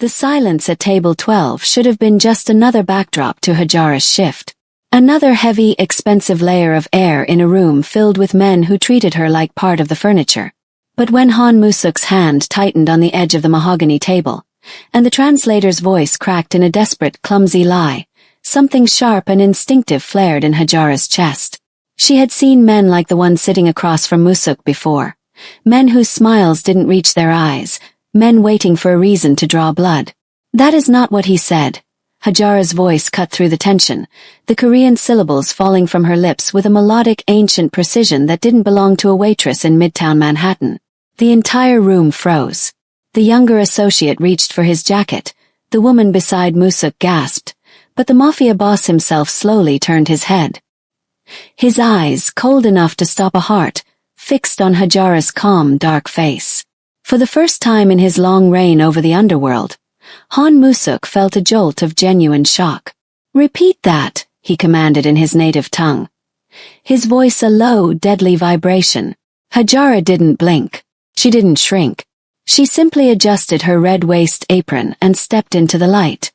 The silence at table 12 should have been just another backdrop to Hajara's shift. Another heavy, expensive layer of air in a room filled with men who treated her like part of the furniture. But when Han Musuk's hand tightened on the edge of the mahogany table, and the translator's voice cracked in a desperate, clumsy lie, something sharp and instinctive flared in Hajara's chest. She had seen men like the one sitting across from Musuk before. Men whose smiles didn't reach their eyes, men waiting for a reason to draw blood. That is not what he said. Hajara's voice cut through the tension, the Korean syllables falling from her lips with a melodic, ancient precision that didn't belong to a waitress in Midtown Manhattan. The entire room froze. The younger associate reached for his jacket. The woman beside Musuk gasped, but the Mafia boss himself slowly turned his head. His eyes, cold enough to stop a heart, fixed on Hajara's calm, dark face. For the first time in his long reign over the underworld, Han Musuk felt a jolt of genuine shock. "Repeat that," he commanded in his native tongue. His voice a low, deadly vibration. Hajara didn't blink. She didn't shrink. She simply adjusted her red waist apron and stepped into the light.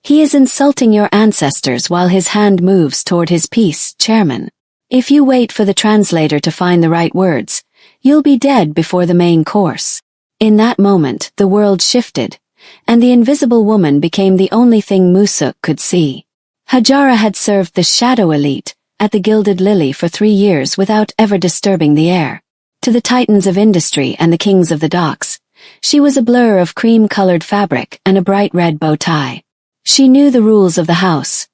"He is insulting your ancestors," while his hand moves toward his piece, Chairman. "If you wait for the translator to find the right words, you'll be dead before the main course." In that moment, the world shifted, and the invisible woman became the only thing Musuk could see. Hajara had served the shadow elite at the Gilded Lily for 3 years without ever disturbing the air. To the titans of industry and the kings of the docks, she was a blur of cream-colored fabric and a bright red bow tie. She knew the rules of the house.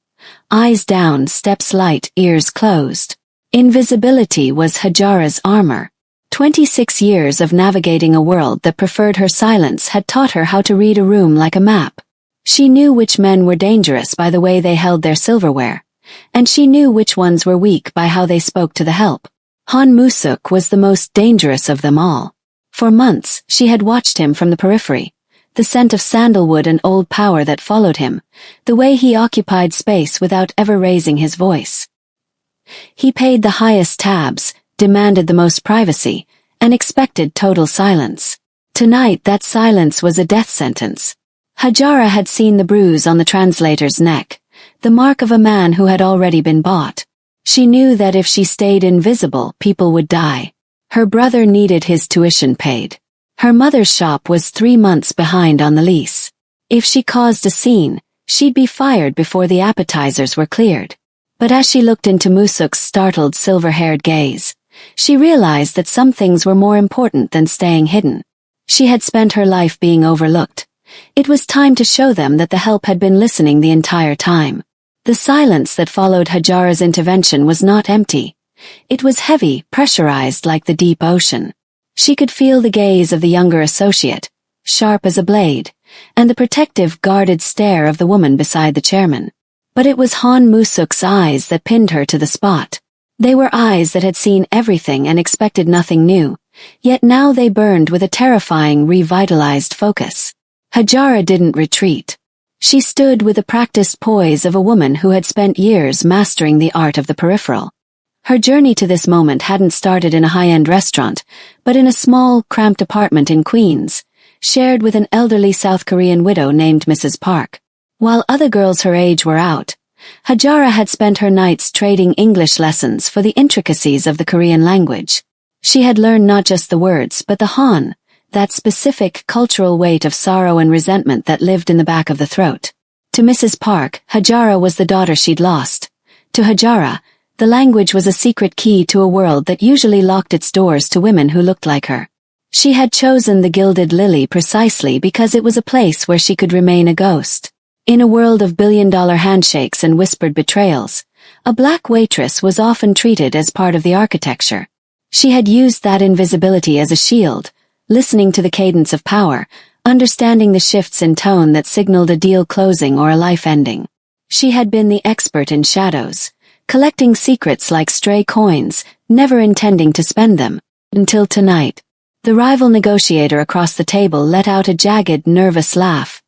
Eyes down, steps light, ears closed. Invisibility was Hajara's armor. 26 years of navigating a world that preferred her silence had taught her how to read a room like a map. She knew which men were dangerous by the way they held their silverware, and she knew which ones were weak by how they spoke to the help. Han Musuk was the most dangerous of them all. For months, she had watched him from the periphery, the scent of sandalwood and old power that followed him, the way he occupied space without ever raising his voice. He paid the highest tabs, demanded the most privacy, and expected total silence. Tonight that silence was a death sentence. Hajara had seen the bruise on the translator's neck, the mark of a man who had already been bought. She knew that if she stayed invisible, people would die. Her brother needed his tuition paid. Her mother's shop was 3 months behind on the lease. If she caused a scene, she'd be fired before the appetizers were cleared. But as she looked into Musuk's startled silver-haired gaze, she realized that some things were more important than staying hidden. She had spent her life being overlooked. It was time to show them that the help had been listening the entire time. The silence that followed Hajara's intervention was not empty. It was heavy, pressurized like the deep ocean. She could feel the gaze of the younger associate, sharp as a blade, and the protective, guarded stare of the woman beside the chairman. But it was Han Musuk's eyes that pinned her to the spot. They were eyes that had seen everything and expected nothing new, yet now they burned with a terrifying, revitalized focus. Hajara didn't retreat. She stood with the practiced poise of a woman who had spent years mastering the art of the peripheral. Her journey to this moment hadn't started in a high-end restaurant, but in a small, cramped apartment in Queens, shared with an elderly South Korean widow named Mrs. Park. While other girls her age were out, Hajara had spent her nights trading English lessons for the intricacies of the Korean language. She had learned not just the words but the Han, that specific cultural weight of sorrow and resentment that lived in the back of the throat. To Mrs. Park, Hajara was the daughter she'd lost. To Hajara, the language was a secret key to a world that usually locked its doors to women who looked like her. She had chosen the Gilded Lily precisely because it was a place where she could remain a ghost. In a world of billion-dollar handshakes and whispered betrayals, a black waitress was often treated as part of the architecture. She had used that invisibility as a shield, listening to the cadence of power, understanding the shifts in tone that signaled a deal closing or a life ending. She had been the expert in shadows, collecting secrets like stray coins, never intending to spend them, until tonight. The rival negotiator across the table let out a jagged, nervous laugh,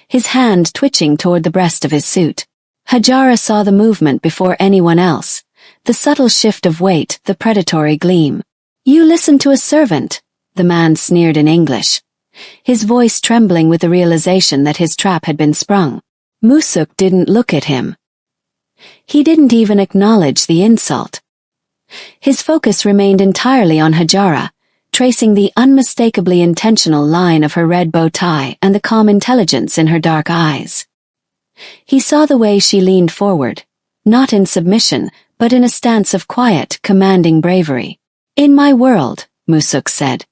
his hand twitching toward the breast of his suit. Hajara saw the movement before anyone else, the subtle shift of weight, the predatory gleam. "You listen to a servant," the man sneered in English. his voice trembling with the realization that his trap had been sprung. Musuk didn't look at him. He didn't even acknowledge the insult. His focus remained entirely on Hajara, tracing the unmistakably intentional line of her red bow tie and the calm intelligence in her dark eyes. He saw the way she leaned forward, not in submission, but in a stance of quiet, commanding bravery. "In my world," Musuk said,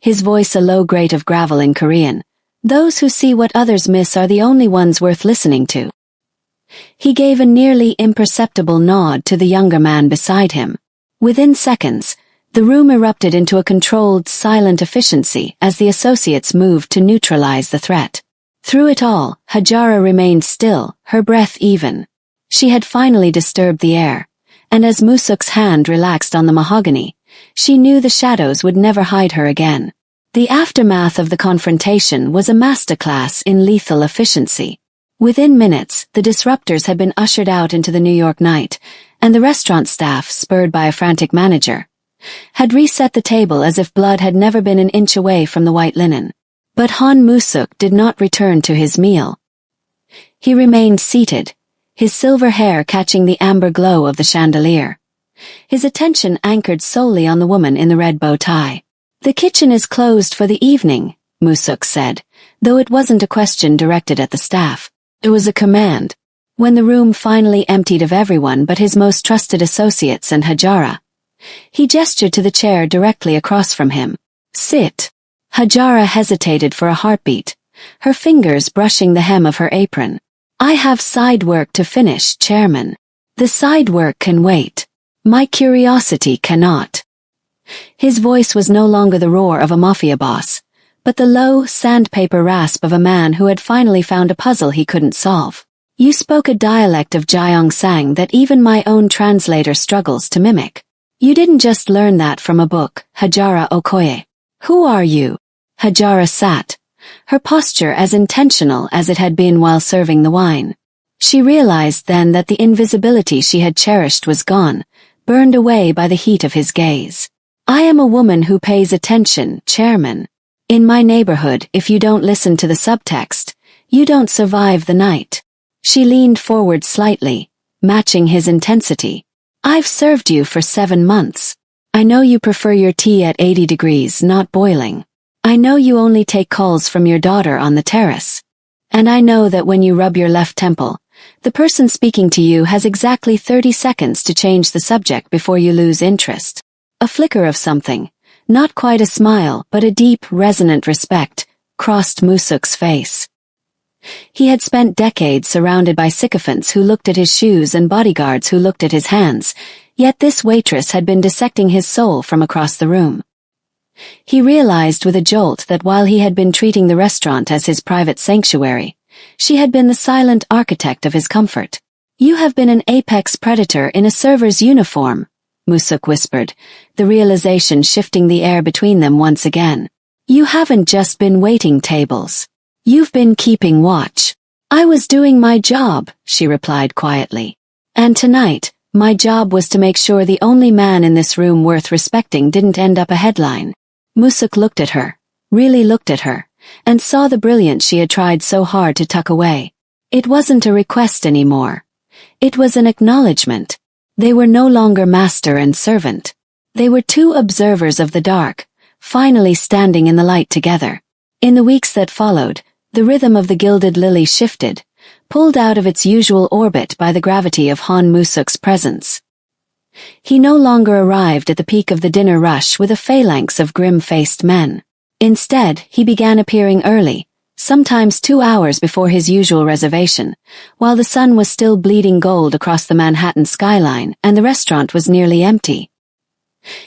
his voice a low grate of gravel in Korean, "those who see what others miss are the only ones worth listening to." He gave a nearly imperceptible nod to the younger man beside him. Within seconds, the room erupted into a controlled, silent efficiency as the associates moved to neutralize the threat. Through it all, Hajara remained still, her breath even. She had finally disturbed the air, and as Musuk's hand relaxed on the mahogany, she knew the shadows would never hide her again. The aftermath of the confrontation was a masterclass in lethal efficiency. Within minutes, the disruptors had been ushered out into the New York night, and the restaurant staff, spurred by a frantic manager, had reset the table as if blood had never been an inch away from the white linen. But Han Musuk did not return to his meal. He remained seated, his silver hair catching the amber glow of the chandelier, his attention anchored solely on the woman in the red bow tie. "The kitchen is closed for the evening," Musuk said, though it wasn't a question directed at the staff. It was a command. When the room finally emptied of everyone but his most trusted associates and Hajara, he gestured to the chair directly across from him. "Sit." Hajara hesitated for a heartbeat, her fingers brushing the hem of her apron. "I have side work to finish, Chairman." "The side work can wait. My curiosity cannot." His voice was no longer the roar of a Mafia boss, but the low, sandpaper rasp of a man who had finally found a puzzle he couldn't solve. "You spoke a dialect of Gyeongsang that even my own translator struggles to mimic. You didn't just learn that from a book, Hajara Okoye. Who are you?" Hajara sat, her posture as intentional as it had been while serving the wine. She realized then that the invisibility she had cherished was gone, burned away by the heat of his gaze. "I am a woman who pays attention, Chairman. In my neighborhood, if you don't listen to the subtext, you don't survive the night." She leaned forward slightly, matching his intensity. "I've served you for 7 months. I know you prefer your tea at 80 degrees, not boiling. I know you only take calls from your daughter on the terrace. And I know that when you rub your left temple, the person speaking to you has exactly 30 seconds to change the subject before you lose interest." A flicker of something, not quite a smile but a deep, resonant respect, crossed Musuk's face. He had spent decades surrounded by sycophants who looked at his shoes and bodyguards who looked at his hands, yet this waitress had been dissecting his soul from across the room. He realized with a jolt that while he had been treating the restaurant as his private sanctuary, she had been the silent architect of his comfort. "You have been an apex predator in a server's uniform," Musuk whispered, the realization shifting the air between them once again. "You haven't just been waiting tables. You've been keeping watch." "I was doing my job," she replied quietly. "And tonight, my job was to make sure the only man in this room worth respecting didn't end up a headline." Musuk looked at her, really looked at her, and saw the brilliance she had tried so hard to tuck away. It wasn't a request anymore. It was an acknowledgement. They were no longer master and servant. They were two observers of the dark, finally standing in the light together. In the weeks that followed, the rhythm of the Gilded Lily shifted, pulled out of its usual orbit by the gravity of Han Musuk's presence. He no longer arrived at the peak of the dinner rush with a phalanx of grim-faced men. Instead, he began appearing early, sometimes 2 hours before his usual reservation, while the sun was still bleeding gold across the Manhattan skyline and the restaurant was nearly empty.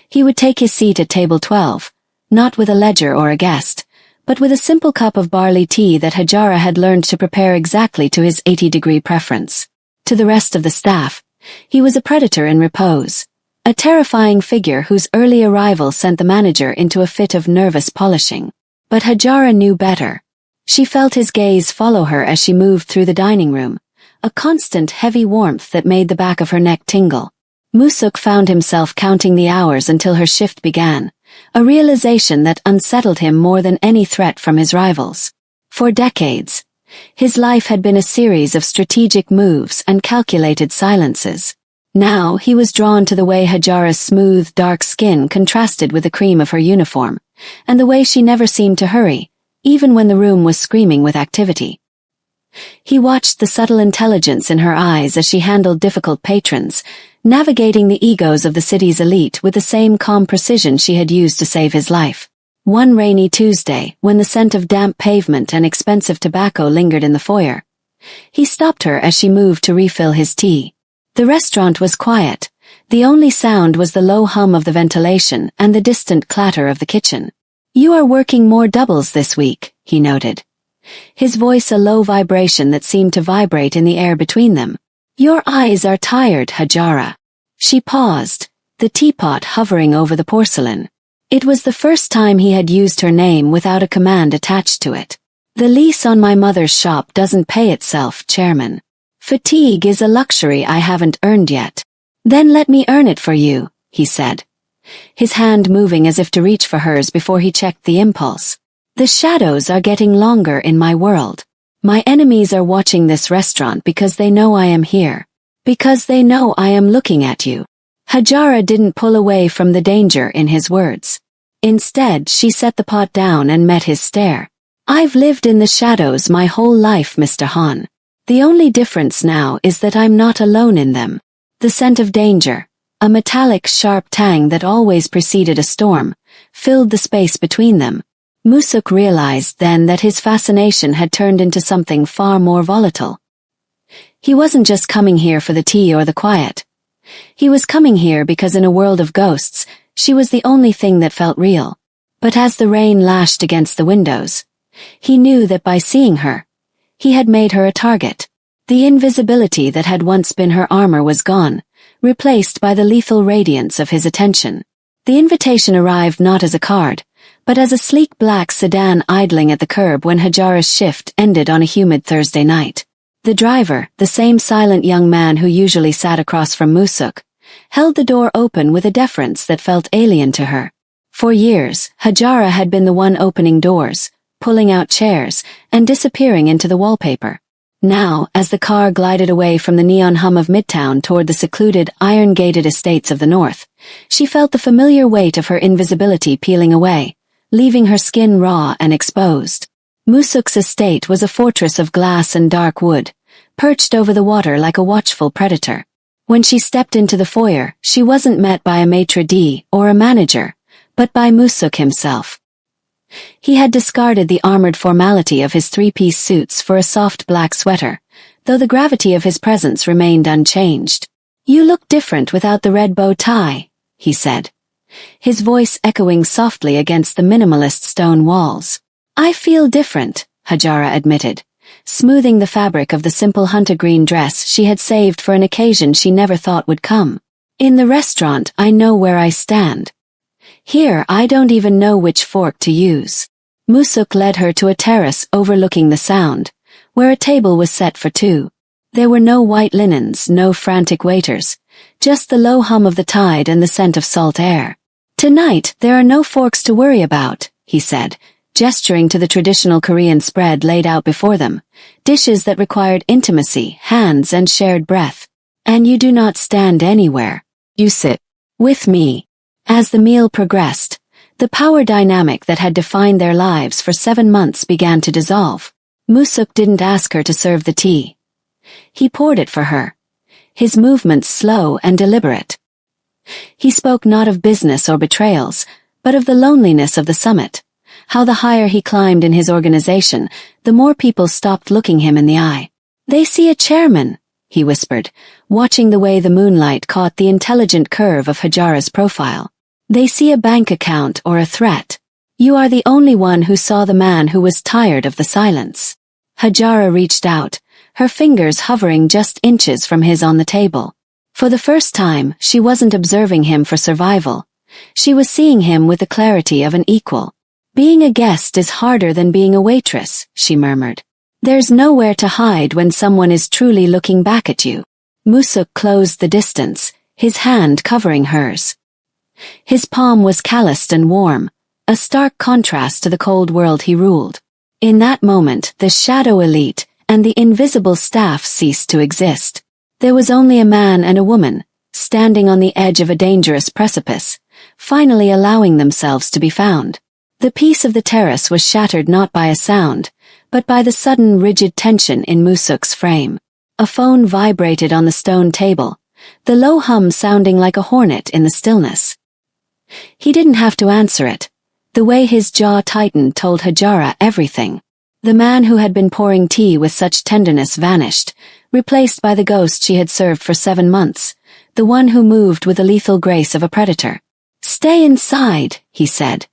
He would take his seat at table 12, not with a ledger or a guest, but with a simple cup of barley tea that Hajara had learned to prepare exactly to his 80-degree preference. To the rest of the staff, he was a predator in repose, a terrifying figure whose early arrival sent the manager into a fit of nervous polishing. But Hajara knew better. She felt his gaze follow her as she moved through the dining room, a constant heavy warmth that made the back of her neck tingle. Musuk found himself counting the hours until her shift began, a realization that unsettled him more than any threat from his rivals. For decades, his life had been a series of strategic moves and calculated silences. Now he was drawn to the way Hajara's smooth, dark skin contrasted with the cream of her uniform, and the way she never seemed to hurry, even when the room was screaming with activity. He watched the subtle intelligence in her eyes as she handled difficult patrons, navigating the egos of the city's elite with the same calm precision she had used to save his life. One rainy Tuesday, when the scent of damp pavement and expensive tobacco lingered in the foyer, he stopped her as she moved to refill his tea. The restaurant was quiet. The only sound was the low hum of the ventilation and the distant clatter of the kitchen. "You are working more doubles this week," he noted, his voice a low vibration that seemed to vibrate in the air between them. "Your eyes are tired, Hajara." She paused, the teapot hovering over the porcelain. It was the first time he had used her name without a command attached to it. "The lease on my mother's shop doesn't pay itself, Chairman. Fatigue is a luxury I haven't earned yet." "Then let me earn it for you," he said, his hand moving as if to reach for hers before he checked the impulse. "The shadows are getting longer in my world. My enemies are watching this restaurant because they know I am here. Because they know I am looking at you." Hajara didn't pull away from the danger in his words. Instead, she set the pot down and met his stare. "I've lived in the shadows my whole life, Mr. Han. The only difference now is that I'm not alone in them." The scent of danger, a metallic sharp tang that always preceded a storm, filled the space between them. Musuk realized then that his fascination had turned into something far more volatile. He wasn't just coming here for the tea or the quiet. He was coming here because in a world of ghosts, she was the only thing that felt real. But as the rain lashed against the windows, he knew that by seeing her, he had made her a target. The invisibility that had once been her armor was gone, replaced by the lethal radiance of his attention. The invitation arrived not as a card, but as a sleek black sedan idling at the curb when Hajara's shift ended on a humid Thursday night. The driver, the same silent young man who usually sat across from Musuk, held the door open with a deference that felt alien to her. For years, Hajara had been the one opening doors, pulling out chairs, and disappearing into the wallpaper. Now, as the car glided away from the neon hum of Midtown toward the secluded, iron-gated estates of the north, she felt the familiar weight of her invisibility peeling away, leaving her skin raw and exposed. Musuk's estate was a fortress of glass and dark wood, perched over the water like a watchful predator. When she stepped into the foyer, she wasn't met by a maitre d' or a manager, but by Musuk himself. He had discarded the armored formality of his three-piece suits for a soft black sweater, though the gravity of his presence remained unchanged. "You look different without the red bow tie," he said, his voice echoing softly against the minimalist stone walls. "I feel different," Hajara admitted, smoothing the fabric of the simple hunter green dress she had saved for an occasion she never thought would come. "In the restaurant, I know where I stand. Here, I don't even know which fork to use." Musuk led her to a terrace overlooking the Sound, where a table was set for two. There were no white linens, no frantic waiters, just the low hum of the tide and the scent of salt air. "Tonight, there are no forks to worry about," he said, gesturing to the traditional Korean spread laid out before them, dishes that required intimacy, hands, and shared breath. "And you do not stand anywhere. You sit with me." As the meal progressed, the power dynamic that had defined their lives for 7 months began to dissolve. Musuk didn't ask her to serve the tea. He poured it for her, his movements slow and deliberate. He spoke not of business or betrayals, but of the loneliness of the summit, how the higher he climbed in his organization, the more people stopped looking him in the eye. "They see a chairman," he whispered, watching the way the moonlight caught the intelligent curve of Hajara's profile. "They see a bank account or a threat. You are the only one who saw the man who was tired of the silence." Hajara reached out, her fingers hovering just inches from his on the table. For the first time, she wasn't observing him for survival. She was seeing him with the clarity of an equal. "Being a guest is harder than being a waitress," she murmured. "There's nowhere to hide when someone is truly looking back at you." Musuk closed the distance, his hand covering hers. His palm was calloused and warm, a stark contrast to the cold world he ruled. In that moment, the shadow elite and the invisible staff ceased to exist. There was only a man and a woman, standing on the edge of a dangerous precipice, finally allowing themselves to be found. The peace of the terrace was shattered not by a sound, but by the sudden rigid tension in Musuk's frame. A phone vibrated on the stone table, the low hum sounding like a hornet in the stillness. He didn't have to answer it. The way his jaw tightened told Hajara everything. The man who had been pouring tea with such tenderness vanished, replaced by the ghost she had served for 7 months, the one who moved with the lethal grace of a predator. "Stay inside," he said,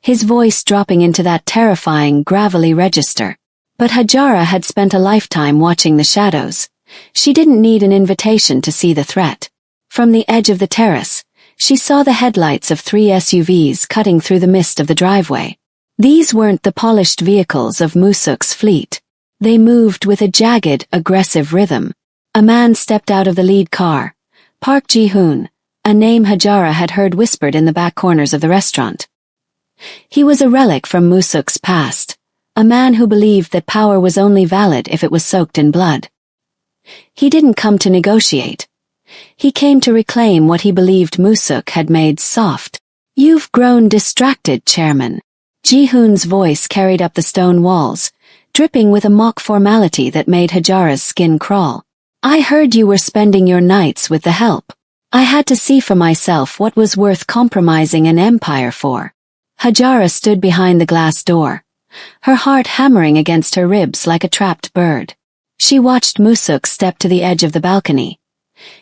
his voice dropping into that terrifying, gravelly register. But Hajara had spent a lifetime watching the shadows. She didn't need an invitation to see the threat. From the edge of the terrace, she saw the headlights of 3 SUVs cutting through the mist of the driveway. These weren't the polished vehicles of Musuk's fleet. They moved with a jagged, aggressive rhythm. A man stepped out of the lead car, Park Ji-hoon, a name Hajara had heard whispered in the back corners of the restaurant. He was a relic from Musuk's past, a man who believed that power was only valid if it was soaked in blood. He didn't come to negotiate. He came to reclaim what he believed Musuk had made soft. "You've grown distracted, Chairman." Ji-hoon's voice carried up the stone walls, dripping with a mock formality that made Hajara's skin crawl. "I heard you were spending your nights with the help. I had to see for myself what was worth compromising an empire for." Hajara stood behind the glass door, her heart hammering against her ribs like a trapped bird. She watched Musuk step to the edge of the balcony,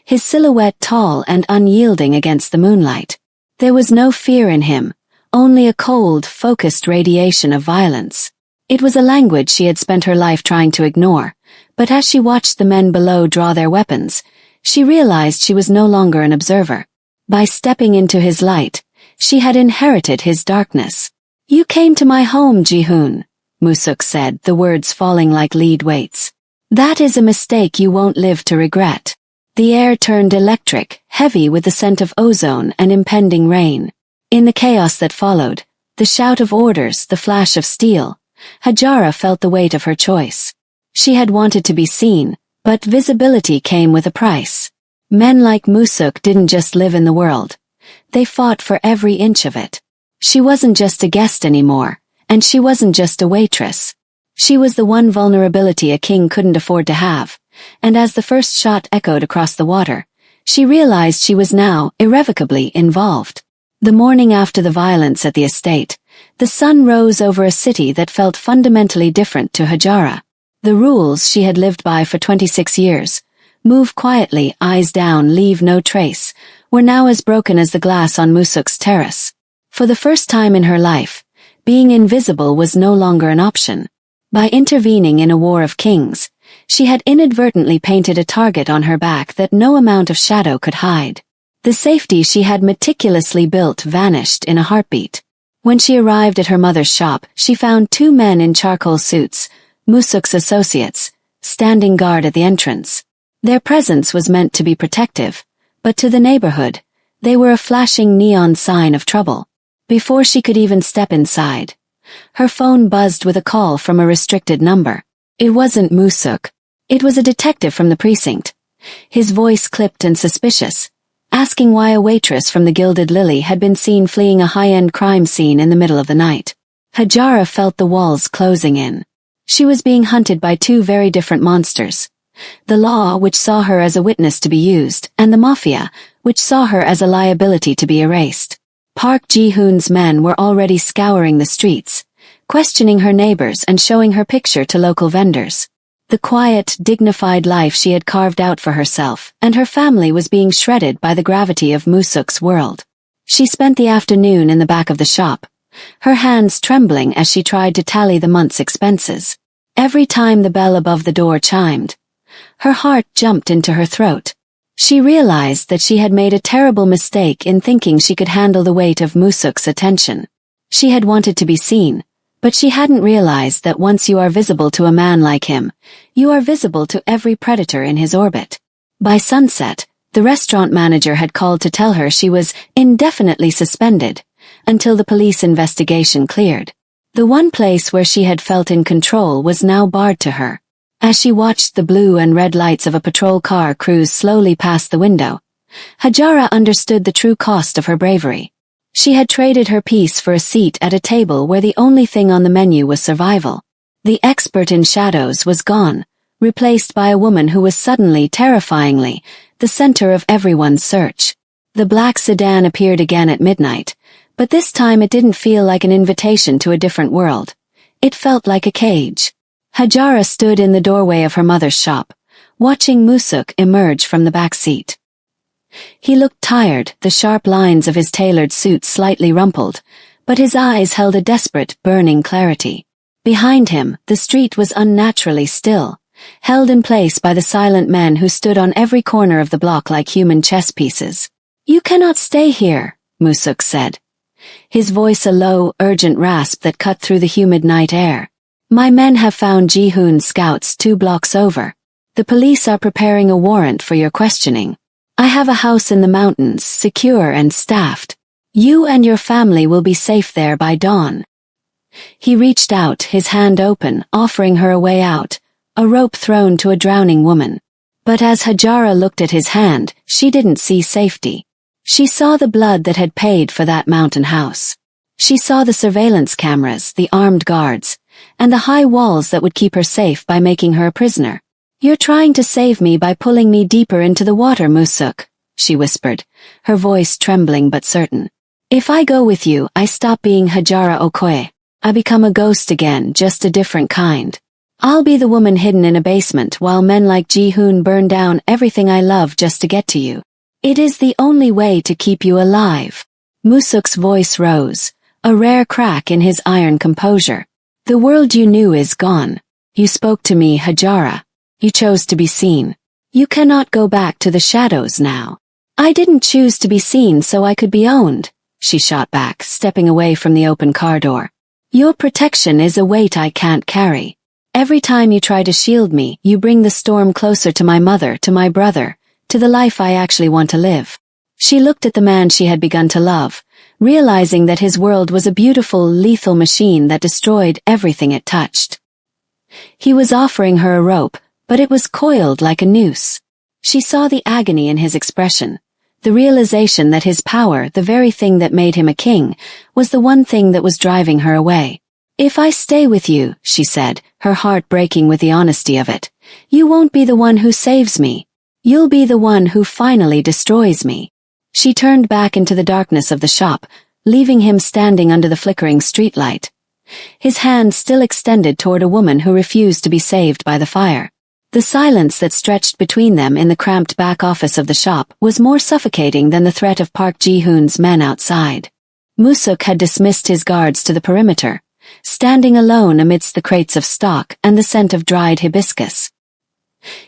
his silhouette tall and unyielding against the moonlight. There was no fear in him, only a cold, focused radiation of violence. It was a language she had spent her life trying to ignore, but as she watched the men below draw their weapons, she realized she was no longer an observer. By stepping into his light, she had inherited his darkness. "You came to my home, Ji-hoon," Musuk said, the words falling like lead weights. "That is a mistake you won't live to regret." The air turned electric, heavy with the scent of ozone and impending rain. In the chaos that followed, the shout of orders, the flash of steel, Hajara felt the weight of her choice. She had wanted to be seen, but visibility came with a price. Men like Musuk didn't just live in the world. They fought for every inch of it. She wasn't just a guest anymore, and she wasn't just a waitress. She was the one vulnerability a king couldn't afford to have, and as the first shot echoed across the water, she realized she was now irrevocably involved. The morning after the violence at the estate, the sun rose over a city that felt fundamentally different to Hajara. The rules she had lived by for 26 years, move quietly, eyes down, leave no trace, were now as broken as the glass on Musuk's terrace. For the first time in her life, being invisible was no longer an option. By intervening in a war of kings, she had inadvertently painted a target on her back that no amount of shadow could hide. The safety she had meticulously built vanished in a heartbeat. When she arrived at her mother's shop, she found 2 men in charcoal suits, Musuk's associates, standing guard at the entrance. Their presence was meant to be protective, but to the neighborhood, they were a flashing neon sign of trouble. Before she could even step inside, her phone buzzed with a call from a restricted number. It wasn't Musuk. It was a detective from the precinct, his voice clipped and suspicious, asking why a waitress from the Gilded Lily had been seen fleeing a high-end crime scene in the middle of the night. Hajara felt the walls closing in. She was being hunted by 2 very different monsters. The law, which saw her as a witness to be used, and the Mafia, which saw her as a liability to be erased. Park Ji-hoon's men were already scouring the streets, questioning her neighbors and showing her picture to local vendors. The quiet, dignified life she had carved out for herself and her family was being shredded by the gravity of Musuk's world. She spent the afternoon in the back of the shop, her hands trembling as she tried to tally the month's expenses. Every time the bell above the door chimed, her heart jumped into her throat. She realized that she had made a terrible mistake in thinking she could handle the weight of Musuk's attention. She had wanted to be seen, but she hadn't realized that once you are visible to a man like him, you are visible to every predator in his orbit. By sunset, The restaurant manager had called to tell her she was indefinitely suspended until the police investigation cleared. The one place where she had felt in control was now barred to her. As she watched the blue and red lights of a patrol car cruise slowly past the window, Hajara understood the true cost of her bravery. She had traded her peace for a seat at a table where the only thing on the menu was survival. The expert in shadows was gone, replaced by a woman who was suddenly, terrifyingly, the center of everyone's search. The black sedan appeared again at midnight, but this time it didn't feel like an invitation to a different world. It felt like a cage. Hajara stood in the doorway of her mother's shop, watching Musuk emerge from the back seat. He looked tired, the sharp lines of his tailored suit slightly rumpled, but his eyes held a desperate, burning clarity. Behind him, the street was unnaturally still, held in place by the silent men who stood on every corner of the block like human chess pieces. "You cannot stay here," Musuk said. His voice a low, urgent rasp that cut through the humid night air. "My men have found Ji-hoon's scouts 2 blocks over. The police are preparing a warrant for your questioning. I have a house in the mountains, secure and staffed. You and your family will be safe there by dawn." He reached out, his hand open, offering her a way out, a rope thrown to a drowning woman. But as Hajara looked at his hand, she didn't see safety. She saw the blood that had paid for that mountain house. She saw the surveillance cameras, the armed guards, and the high walls that would keep her safe by making her a prisoner. "You're trying to save me by pulling me deeper into the water, Musuk," she whispered, her voice trembling but certain. "If I go with you, I stop being Hajara Okoye. I become a ghost again, just a different kind. I'll be the woman hidden in a basement while men like Ji-hoon burn down everything I love just to get to you. It is the only way to keep you alive." Musuk's voice rose, a rare crack in his iron composure. "The world you knew is gone. You spoke to me, Hajara. You chose to be seen. You cannot go back to the shadows now." "I didn't choose to be seen so I could be owned," she shot back, stepping away from the open car door. "Your protection is a weight I can't carry. Every time you try to shield me, you bring the storm closer to my mother, to my brother, to the life I actually want to live." She looked at the man she had begun to love, realizing that his world was a beautiful, lethal machine that destroyed everything it touched. He was offering her a rope, but it was coiled like a noose. She saw the agony in his expression, the realization that his power, the very thing that made him a king, was the one thing that was driving her away. "If I stay with you," she said, her heart breaking with the honesty of it, "you won't be the one who saves me. You'll be the one who finally destroys me." She turned back into the darkness of the shop, leaving him standing under the flickering streetlight, his hand still extended toward a woman who refused to be saved by the fire. The silence that stretched between them in the cramped back office of the shop was more suffocating than the threat of Park Ji-hoon's men outside. Musuk had dismissed his guards to the perimeter, standing alone amidst the crates of stock and the scent of dried hibiscus.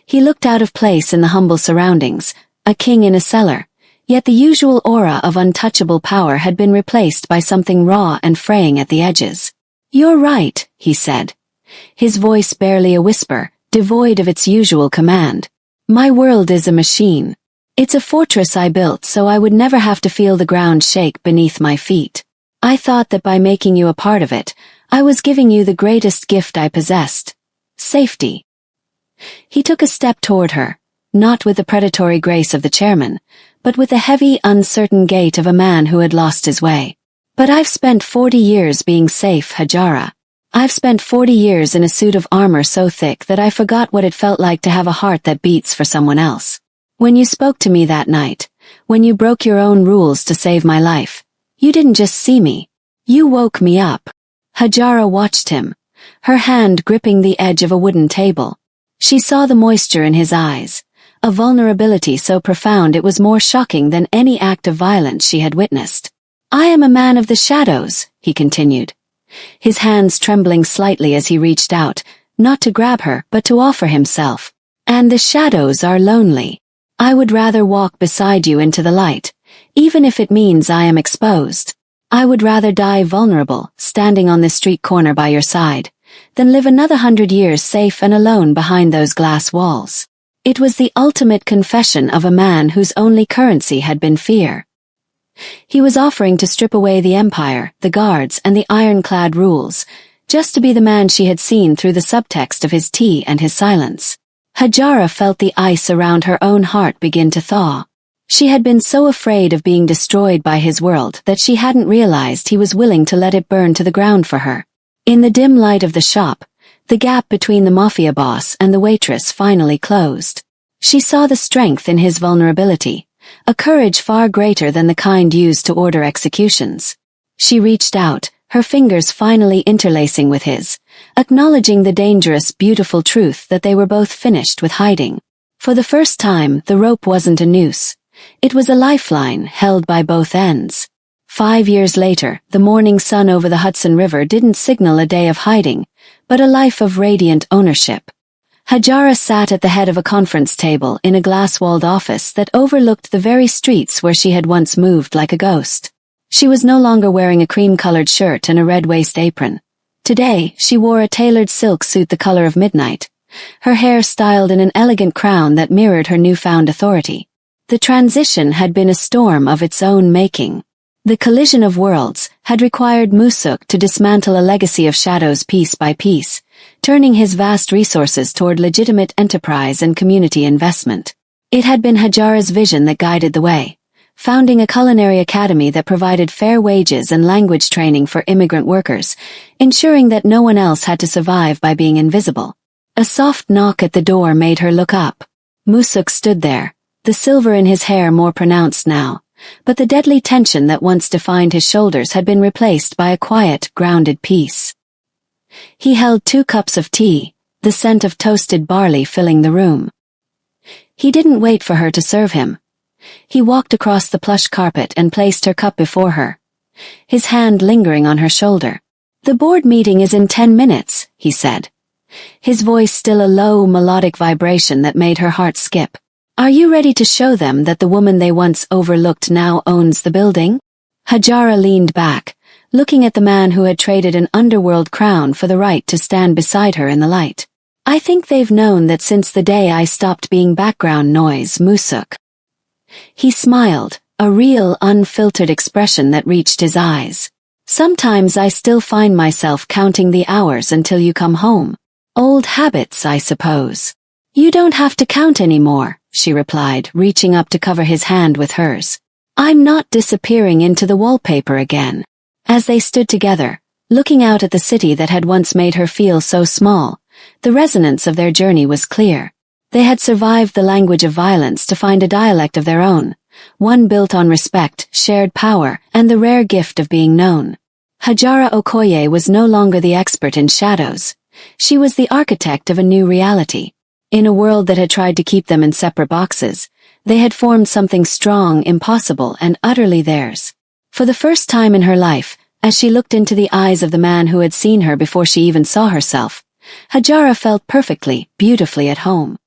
He looked out of place in the humble surroundings, a king in a cellar, yet the usual aura of untouchable power had been replaced by something raw and fraying at the edges. "You're right," he said, his voice barely a whisper, devoid of its usual command. "My world is a machine. It's a fortress I built so I would never have to feel the ground shake beneath my feet. I thought that by making you a part of it, I was giving you the greatest gift I possessed: safety." He took a step toward her, not with the predatory grace of the chairman, but with the heavy, uncertain gait of a man who had lost his way. "But I've spent 40 years being safe, Hajara. I've spent 40 years in a suit of armor so thick that I forgot what it felt like to have a heart that beats for someone else. When you spoke to me that night, when you broke your own rules to save my life, you didn't just see me. You woke me up." Hajara watched him, her hand gripping the edge of a wooden table. She saw the moisture in his eyes, a vulnerability so profound it was more shocking than any act of violence she had witnessed. "I am a man of the shadows," he continued, his hands trembling slightly as he reached out, not to grab her but to offer himself. "And the shadows are lonely. I would rather walk beside you into the light, even if it means I am exposed. I would rather die vulnerable, standing on this street corner by your side, than live another 100 years safe and alone behind those glass walls." It was the ultimate confession of a man whose only currency had been fear. He was offering to strip away the empire, the guards, and the ironclad rules, just to be the man she had seen through the subtext of his tea and his silence. Hajara felt the ice around her own heart begin to thaw. She had been so afraid of being destroyed by his world that she hadn't realized he was willing to let it burn to the ground for her. In the dim light of the shop, the gap between the Mafia boss and the waitress finally closed. She saw the strength in his vulnerability, a courage far greater than the kind used to order executions. She reached out, her fingers finally interlacing with his, acknowledging the dangerous, beautiful truth that they were both finished with hiding. For the first time, the rope wasn't a noose. It was a lifeline held by both ends. 5 years later, the morning sun over the Hudson River didn't signal a day of hiding, but a life of radiant ownership. Hajara sat at the head of a conference table in a glass-walled office that overlooked the very streets where she had once moved like a ghost. She was no longer wearing a cream-colored shirt and a red waist apron. Today, she wore a tailored silk suit the color of midnight, her hair styled in an elegant crown that mirrored her newfound authority. The transition had been a storm of its own making. The collision of worlds had required Musuk to dismantle a legacy of shadows piece by piece, turning his vast resources toward legitimate enterprise and community investment. It had been Hajara's vision that guided the way, founding a culinary academy that provided fair wages and language training for immigrant workers, ensuring that no one else had to survive by being invisible. A soft knock at the door made her look up. Musuk stood there, the silver in his hair more pronounced now, but the deadly tension that once defined his shoulders had been replaced by a quiet, grounded peace. He held 2 cups of tea, the scent of toasted barley filling the room. He didn't wait for her to serve him. He walked across the plush carpet and placed her cup before her, his hand lingering on her shoulder. "The board meeting is in 10 minutes, he said, his voice still a low, melodic vibration that made her heart skip. "Are you ready to show them that the woman they once overlooked now owns the building?" Hajara leaned back, looking at the man who had traded an underworld crown for the right to stand beside her in the light. "I think they've known that since the day I stopped being background noise, Musuk." He smiled, a real, unfiltered expression that reached his eyes. "Sometimes I still find myself counting the hours until you come home. Old habits, I suppose." "You don't have to count anymore," she replied, reaching up to cover his hand with hers. "I'm not disappearing into the wallpaper again." As they stood together, looking out at the city that had once made her feel so small, the resonance of their journey was clear. They had survived the language of violence to find a dialect of their own, one built on respect, shared power, and the rare gift of being known. Hajara Okoye was no longer the expert in shadows. She was the architect of a new reality. In a world that had tried to keep them in separate boxes, they had formed something strong, impossible, and utterly theirs. For the first time in her life, as she looked into the eyes of the man who had seen her before she even saw herself, Hajara felt perfectly, beautifully at home.